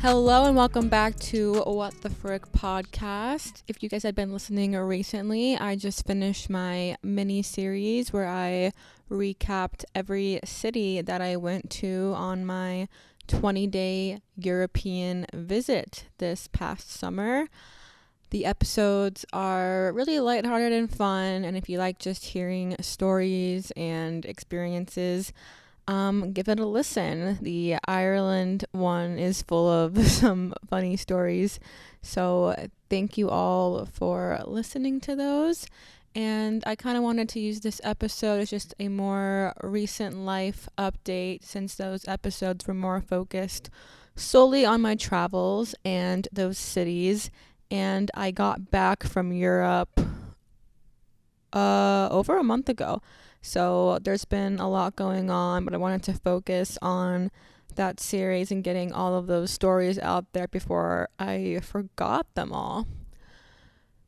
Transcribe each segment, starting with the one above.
Hello and welcome back to What the Frick podcast. If you guys had been listening recently, I just finished my mini series where I recapped every city that I went to on my 20-day European visit this past summer. The episodes are really lighthearted and fun, and if you like just hearing stories and experiences, give it a listen. The Ireland one is full of some funny stories. So thank you all for listening to those. And I kind of wanted to use this episode as just a more recent life update since those episodes were more focused solely on my travels and those cities. And I got back from Europe over a month ago. So there's been a lot going on, but I wanted to focus on that series and getting all of those stories out there before I forgot them all.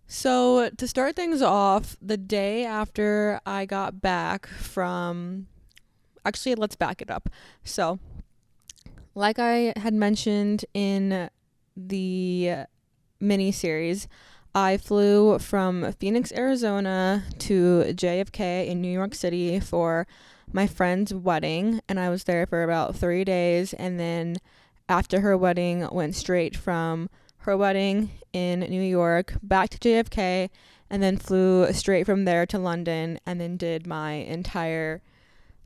So to start things off, the day after I got back from... Actually, let's back it up. So, like I had mentioned in the mini-series, I flew from Phoenix, Arizona to JFK in New York City for my friend's wedding, and I was there for about 3 days, and then after her wedding, went straight from her wedding in New York back to JFK, and then flew straight from there to London, and then did my entire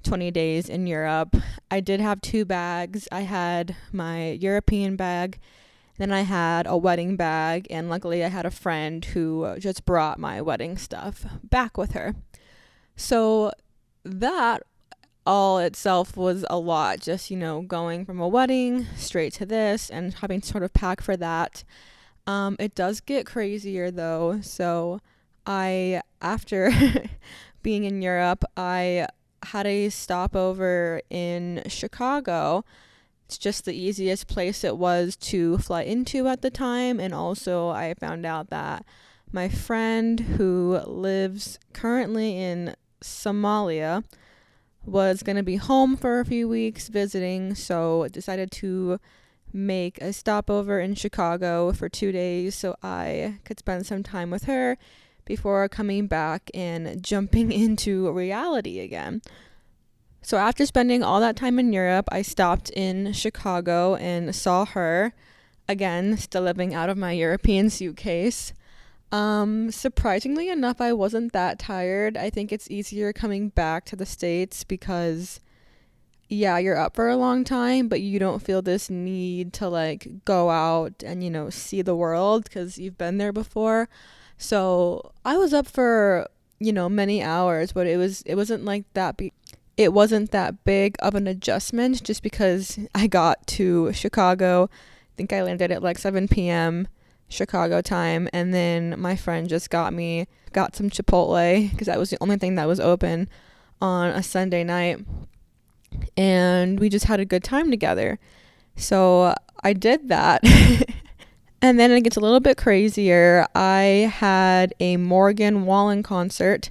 20 days in Europe. I did have 2 bags. I had my European bag, then I had a wedding bag, and luckily I had a friend who just brought my wedding stuff back with her. So that all itself was a lot, just, going from a wedding straight to this and having to sort of pack for that. It does get crazier though. So after being in Europe, I had a stopover in Chicago. It's just the easiest place it was to fly into at the time. And also I found out that my friend who lives currently in Somalia was going to be home for a few weeks visiting. So I decided to make a stopover in Chicago for 2 days so I could spend some time with her before coming back and jumping into reality again. So after spending all that time in Europe, I stopped in Chicago and saw her, again, still living out of my European suitcase. Surprisingly enough, I wasn't that tired. I think it's easier coming back to the States because, yeah, you're up for a long time, but you don't feel this need to, go out and, see the world because you've been there before. So I was up for, many hours, but it wasn't like that. It wasn't that big of an adjustment just because I got to Chicago. I think I landed at 7 p.m. Chicago time, and then my friend just got some Chipotle because that was the only thing that was open on a Sunday night, and we just had a good time together. So I did that. And then it gets a little bit crazier. I had a Morgan Wallen concert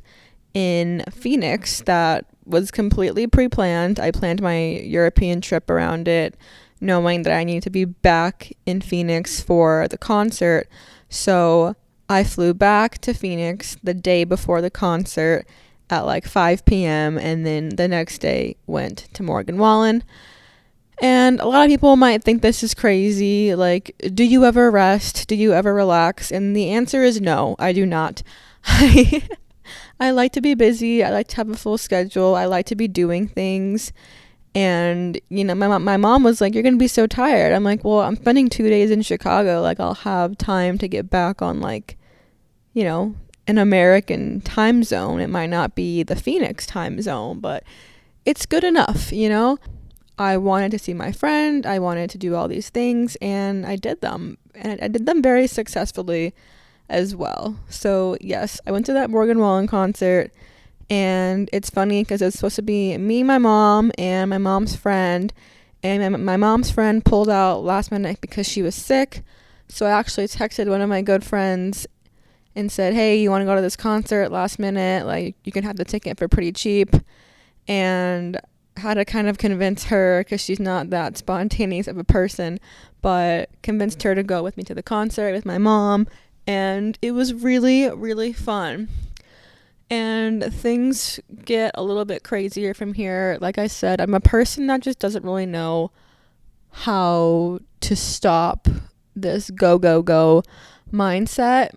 in Phoenix that was completely pre-planned. I planned my European trip around it, knowing that I needed to be back in Phoenix for the concert. So I flew back to Phoenix the day before the concert at 5 p.m. and then the next day went to Morgan Wallen. And a lot of people might think this is crazy. Do you ever rest? Do you ever relax? And the answer is no, I do not. I like to be busy. I like to have a full schedule. I like to be doing things. And, my mom was like, you're going to be so tired. I'm like, well, I'm spending 2 days in Chicago. I'll have time to get back on, an American time zone. It might not be the Phoenix time zone, but it's good enough, I wanted to see my friend. I wanted to do all these things, and I did them. And I did them very successfully as well. So yes, I went to that Morgan Wallen concert, and it's funny because it's supposed to be me, my mom, and my mom's friend, and my mom's friend pulled out last minute because she was sick. So I actually texted one of my good friends and said, hey, you want to go to this concert last minute? You can have the ticket for pretty cheap. And had to kind of convince her, because she's not that spontaneous of a person, but convinced her to go with me to the concert with my mom, and it was really, really fun. And things get a little bit crazier from here. Like I said, I'm a person that just doesn't really know how to stop this go, go, go mindset.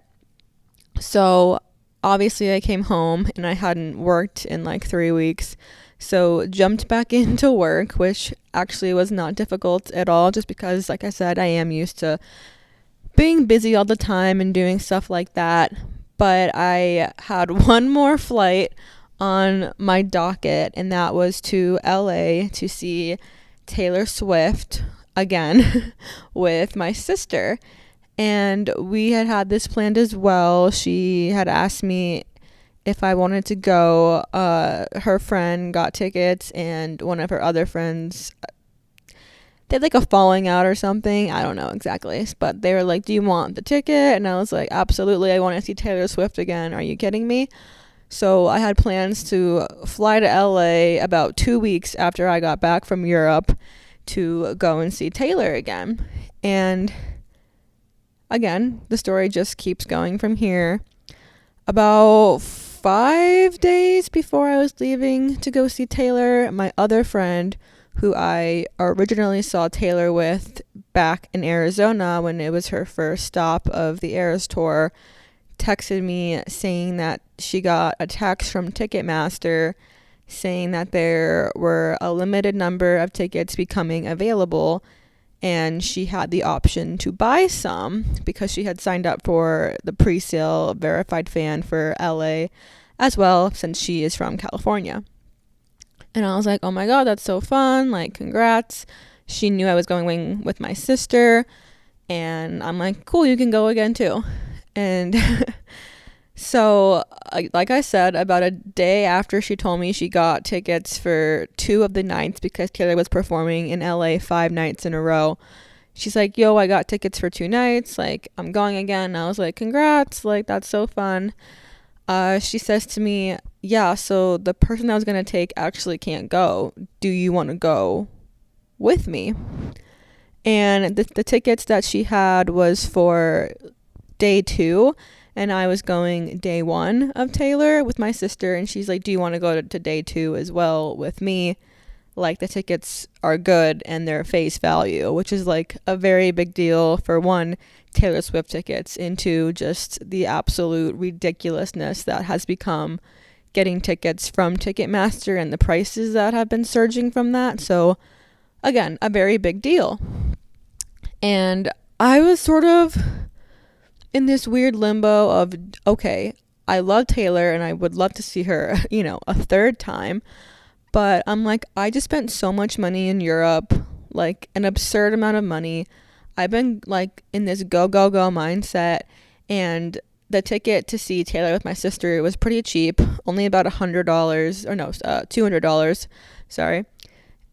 So obviously I came home and I hadn't worked in like 3 weeks. So jumped back into work, which actually was not difficult at all, just because, like I said, I am used to being busy all the time and doing stuff like that. But I had one more flight on my docket, and that was to LA to see Taylor Swift again with my sister. And we had this planned as well. She had asked me if I wanted to go. Her friend got tickets, and one of her other friends, they had like a falling out or something. I don't know exactly. But they were like, do you want the ticket? And I was like, absolutely. I want to see Taylor Swift again. Are you kidding me? So I had plans to fly to LA about 2 weeks after I got back from Europe to go and see Taylor again. And again, the story just keeps going from here. About 5 days before I was leaving to go see Taylor, my other friend, who I originally saw Taylor with back in Arizona when it was her first stop of the Eras Tour, texted me saying that she got a text from Ticketmaster saying that there were a limited number of tickets becoming available, and she had the option to buy some because she had signed up for the pre-sale verified fan for LA as well, since she is from California. And I was like, oh my God, that's so fun. Like, congrats. She knew I was going with my sister. And I'm like, cool, you can go again too. And so, like I said, about a day after she told me she got tickets for 2 of the nights, because Taylor was performing in LA 5 nights in a row, she's like, yo, I got tickets for 2 nights. Like, I'm going again. And I was like, congrats. Like, that's so fun. She says to me, yeah, so the person I was going to take actually can't go. Do you want to go with me? And the tickets that she had was for day 2, and I was going day 1 of Taylor with my sister, and she's like, do you want to go to day 2 as well with me? Like, the tickets are good and they're face value, which is like a very big deal for one, Taylor Swift tickets, into just the absolute ridiculousness that has become getting tickets from Ticketmaster and the prices that have been surging from that. So again, a very big deal. And I was sort of in this weird limbo of, okay, I love Taylor and I would love to see her, a 3rd time. But I'm like, I just spent so much money in Europe, like an absurd amount of money. I've been like in this go, go, go mindset. And the ticket to see Taylor with my sister was pretty cheap, only about $200, sorry.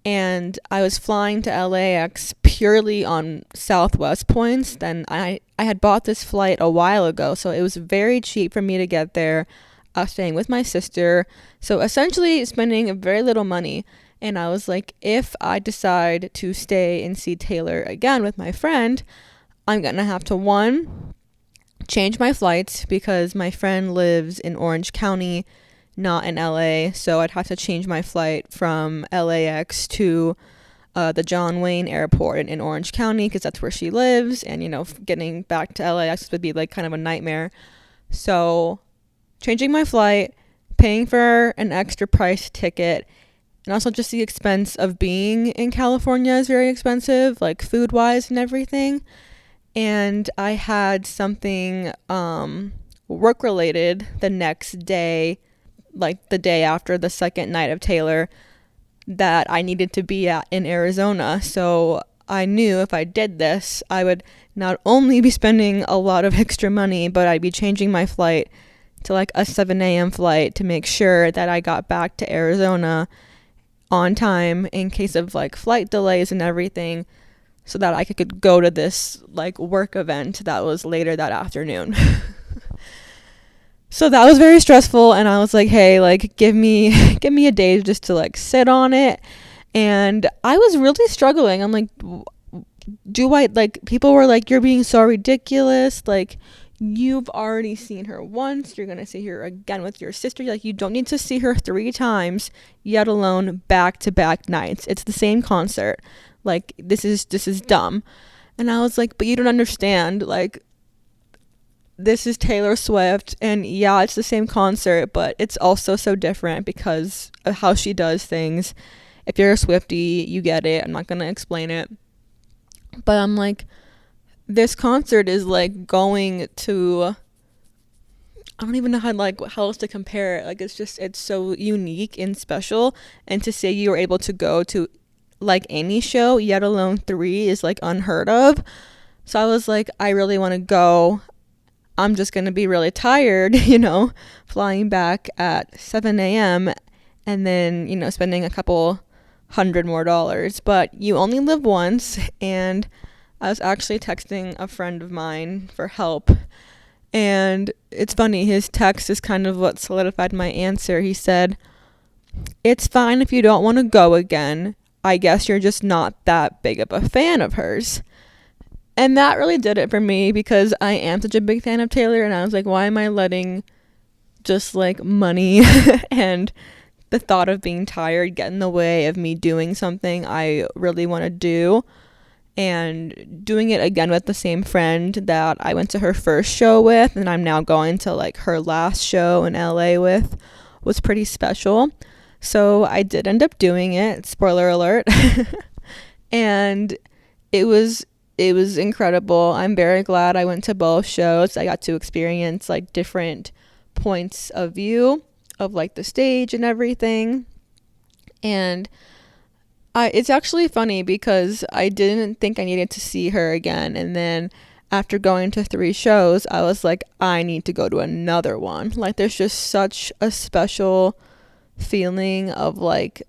And I was flying to LAX purely on Southwest points. Then I had bought this flight a while ago, so it was very cheap for me to get there. I was staying with my sister, so essentially spending very little money. And I was like, if I decide to stay and see Taylor again with my friend, I'm gonna have to, 1, change my flights, because my friend lives in Orange County, not in LA, so I'd have to change my flight from LAX to the John Wayne Airport in Orange County, because that's where she lives, and getting back to LAX would be like kind of a nightmare. So changing my flight, paying for an extra price ticket, and also just the expense of being in California is very expensive, like food wise and everything. And I had something work related the next day, like the day after the second night of Taylor, that I needed to be at in Arizona. So I knew if I did this, I would not only be spending a lot of extra money, but I'd be changing my flight to like a 7 a.m. flight to make sure that I got back to Arizona on time in case of like flight delays and everything, so that I could go to this like work event that was later that afternoon. So that was very stressful, and I was like, hey, like give me give me a day just to like sit on it. And I was really struggling. I'm like, do I, like, people were like, you're being so ridiculous, like you've already seen her once, you're gonna see her again with your sister, like you don't need to see her 3 times, yet alone back to back nights. It's the same concert. Like this is dumb. And I was like, but you don't understand, like this is Taylor Swift, and yeah, it's the same concert, but it's also so different because of how she does things. If you're a Swiftie, you get it. I'm not gonna explain it. But I'm like, this concert is like going to, I don't even know how else to compare it. Like it's so unique and special. And to say you were able to go to like any show, yet alone 3, is like unheard of. So I was like, I really want to go. I'm just going to be really tired, flying back at 7 a.m. and then, spending a couple $100 more. But you only live once, and I was actually texting a friend of mine for help. And it's funny, his text is kind of what solidified my answer. He said, it's fine if you don't want to go again. I guess you're just not that big of a fan of hers. And that really did it for me, because I am such a big fan of Taylor, and I was like, why am I letting just like money and the thought of being tired get in the way of me doing something I really want to do? And doing it again with the same friend that I went to her first show with, and I'm now going to like her last show in LA with, was pretty special. So I did end up doing it, spoiler alert. And it was incredible. I'm very glad I went to both shows. I got to experience like different points of view of like the stage and everything. And it's actually funny because I didn't think I needed to see her again, and then after going to 3 shows, I was like, I need to go to another one. Like there's just such a special feeling of like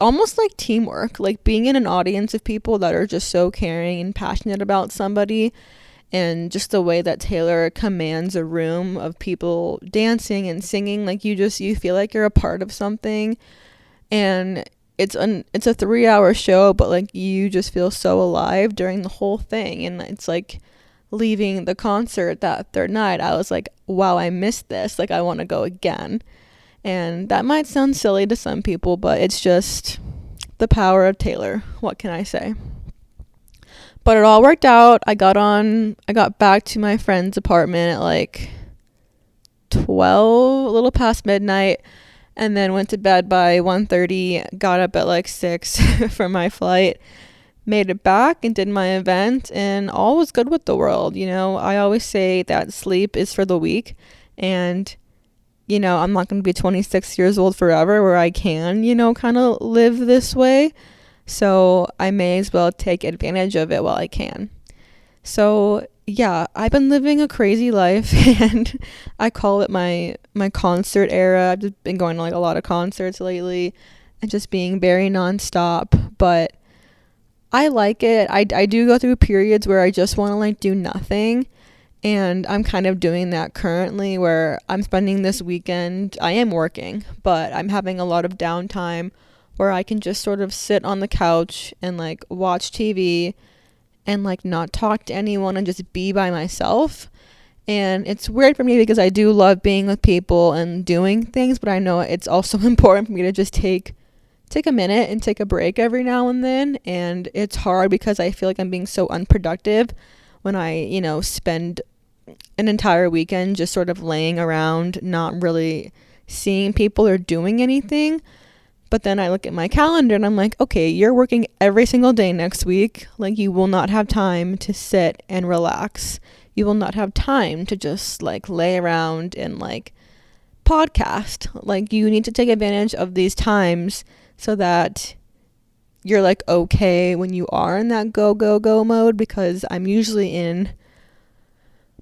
almost like teamwork, like being in an audience of people that are just so caring and passionate about somebody, and just the way that Taylor commands a room of people dancing and singing, like you feel like you're a part of something. And it's a 3-hour show, but like you just feel so alive during the whole thing. And it's like leaving the concert that third night, I was like, wow, I missed this, like I want to go again. And that might sound silly to some people, but it's just the power of Taylor. What can I say? But it all worked out. I got back to my friend's apartment at like 12, a little past midnight, and then went to bed by 1:30, got up at like 6 for my flight, made it back and did my event, and all was good with the world. I always say that sleep is for the weak, and I'm not going to be 26 years old forever where I can, kind of live this way. So I may as well take advantage of it while I can. So yeah, I've been living a crazy life, and I call it my concert era. I've just been going to like a lot of concerts lately and just being very nonstop, but I like it. I do go through periods where I just want to like do nothing, and I'm kind of doing that currently, where I'm spending this weekend, I am working, but I'm having a lot of downtime where I can just sort of sit on the couch and like watch TV and like not talk to anyone and just be by myself. And it's weird for me because I do love being with people and doing things, but I know it's also important for me to just take a minute and take a break every now and then. And it's hard because I feel like I'm being so unproductive when I, spend an entire weekend just sort of laying around, not really seeing people or doing anything. But then I look at my calendar and I'm like, okay, you're working every single day next week. Like you will not have time to sit and relax. You will not have time to just like lay around and like podcast. Like you need to take advantage of these times so that you're like okay when you are in that go mode, because I'm usually in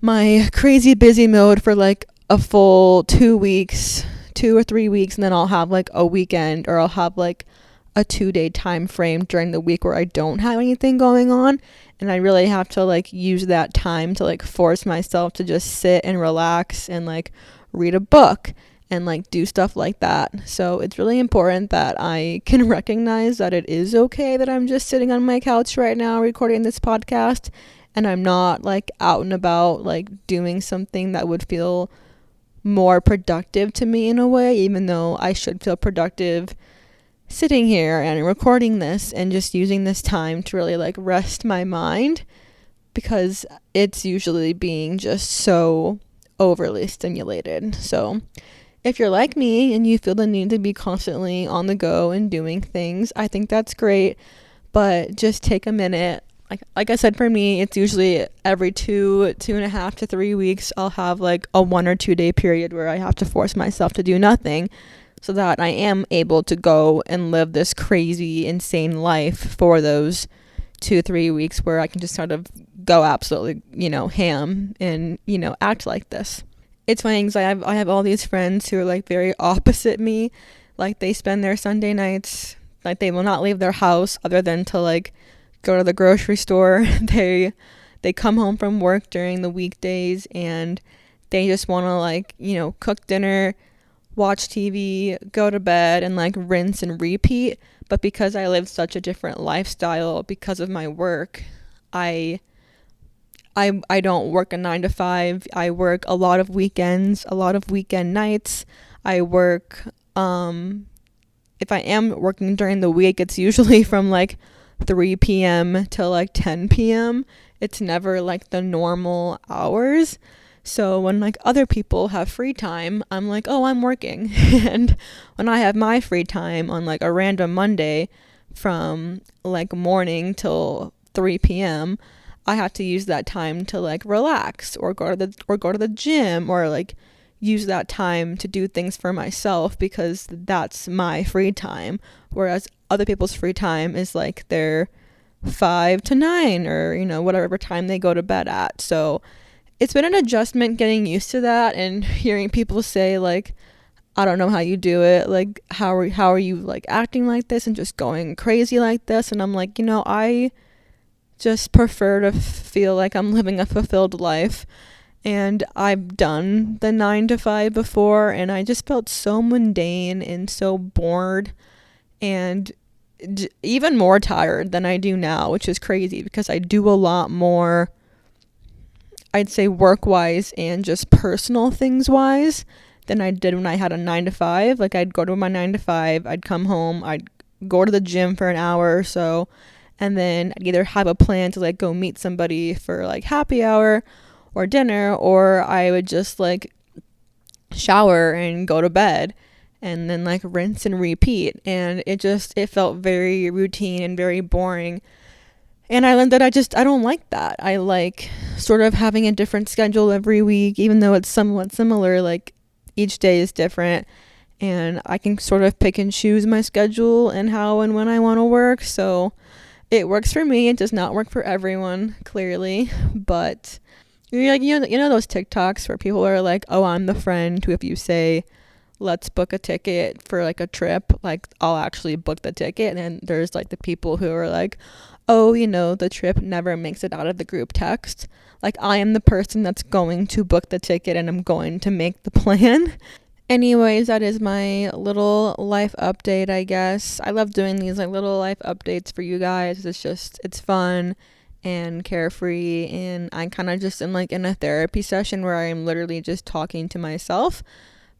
my crazy busy mode for like a full 2 weeks, 2 or 3 weeks, and then I'll have like a weekend, or I'll have like a 2-day time frame during the week where I don't have anything going on, and I really have to like use that time to like force myself to just sit and relax and like read a book and like do stuff like that. So it's really important that I can recognize that it is okay that I'm just sitting on my couch right now recording this podcast, and I'm not like out and about like doing something that would feel more productive to me in a way, even though I should feel productive sitting here and recording this and just using this time to really like rest my mind, because it's usually being just so overly stimulated. So if you're like me and you feel the need to be constantly on the go and doing things, I think that's great, but just take a minute. Like I said, for me, it's usually every 2.5 to 3 weeks, I'll have like a 1 or 2 day period where I have to force myself to do nothing, so that I am able to go and live this crazy, insane life for those 2-3 weeks where I can just sort of go absolutely, ham and, act like this. It's funny because I have all these friends who are like very opposite me. Like they spend their Sunday nights, like they will not leave their house other than to like go to the grocery store. They come home from work during the weekdays and they just want to like, cook dinner, watch TV, go to bed, and like rinse and repeat. But because I live such a different lifestyle because of my work, I don't work a 9 to 5. I work a lot of weekends, a lot of weekend nights. I work, if I am working during the week, it's usually from like 3 p.m. to like 10 p.m. It's never like the normal hours. So when like other people have free time, I'm like, oh, I'm working. And when I have my free time on like a random Monday from like morning till 3 p.m., I have to use that time to like relax or go to the gym, or like use that time to do things for myself, because that's my free time. Whereas other people's free time is like their 5 to 9 or whatever time they go to bed at. So it's been an adjustment getting used to that, and hearing people say like, I don't know how you do it, like how are you like acting like this and just going crazy like this. And I'm like, I just prefer to feel like I'm living a fulfilled life, and I've done the 9 to 5 before, and I just felt so mundane and so bored and even more tired than I do now, which is crazy because I do a lot more, I'd say, work-wise and just personal things-wise than I did when I had a 9 to 5. Like I'd go to my 9 to 5, I'd come home, I'd go to the gym for an hour or so, and then I'd either have a plan to like go meet somebody for like happy hour or dinner, or I would just like shower and go to bed and then like rinse and repeat. And it felt very routine and very boring. And I learned that I don't like that. I like sort of having a different schedule every week, even though it's somewhat similar. Like each day is different, and I can sort of pick and choose my schedule and how and when I want to work. So it works for me. It does not work for everyone, clearly. But you're like, those TikToks where people are like, oh, I'm the friend who, if you say, let's book a ticket for like a trip, like I'll actually book the ticket. And then there's like the people who are like, oh, the trip never makes it out of the group text. Like I am the person that's going to book the ticket and I'm going to make the plan. Anyways, that is my little life update, I guess. I love doing these like little life updates for you guys. It's fun and carefree, and I kind of just am like in a therapy session where I'm literally just talking to myself.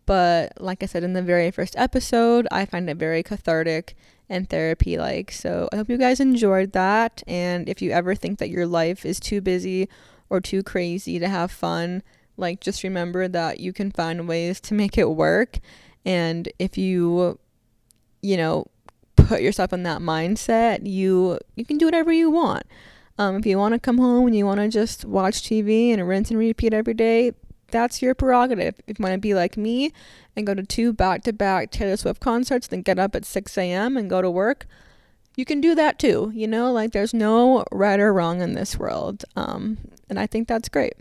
But like I said in the very first episode, I find it very cathartic and therapy-like. So I hope you guys enjoyed that. And if you ever think that your life is too busy or too crazy to have fun, like just remember that you can find ways to make it work. And if you put yourself in that mindset, you can do whatever you want. If you want to come home and you want to just watch TV and rinse and repeat every day, that's your prerogative. If you want to be like me and go to 2 back-to-back Taylor Swift concerts, then get up at 6 a.m. and go to work, you can do that too. Like there's no right or wrong in this world. And I think that's great.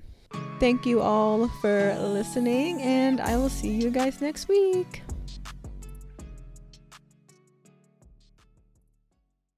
Thank you all for listening, and I will see you guys next week.